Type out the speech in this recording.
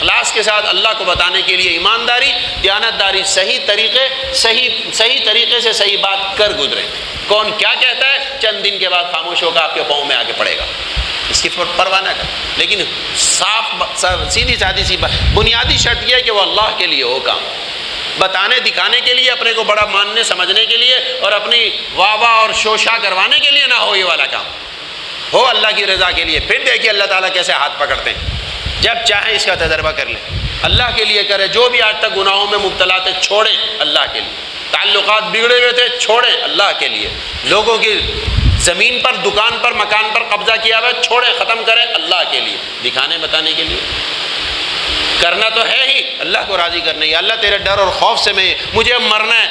इखलास के साथ अल्लाह को बताने के लिए ईमानदारी, दयानतदारी, सही तरीके से सही बात कर गुजरें। कौन क्या कहता है, चंद दिन के बाद खामोश होकर आपके पाँव में आके पड़ेगा, इसकी परवाह ना कर। लेकिन साफ सीधी सादी सी बुनियादी शर्त यह है कि वो अल्लाह के लिए हो काम, बताने दिखाने के लिए, अपने को बड़ा मानने समझने के लिए और अपनी वाह और शोशा करवाने के लिए ना हो। ये वाला काम हो अल्लाह की रज़ा के लिए। फिर देखिए अल्लाह ताला कैसे हाथ पकड़ते हैं। जब चाहे इसका तजर्बा कर लें, अल्लाह के लिए करें। जो भी आज तक गुनाहों में मुब्तला थे छोड़ें अल्लाह के लिए। ताल्लुकात बिगड़े हुए थे छोड़ें अल्लाह के लिए। लोगों की ज़मीन पर, दुकान पर, मकान पर कब्जा किया हुआ छोड़ें, ख़त्म करें अल्लाह के लिए, दिखाने बताने के लिए। करना तो है ही अल्लाह को राज़ी करने। अल्लाह तेरे डर और खौफ से मुझे अब मरना है।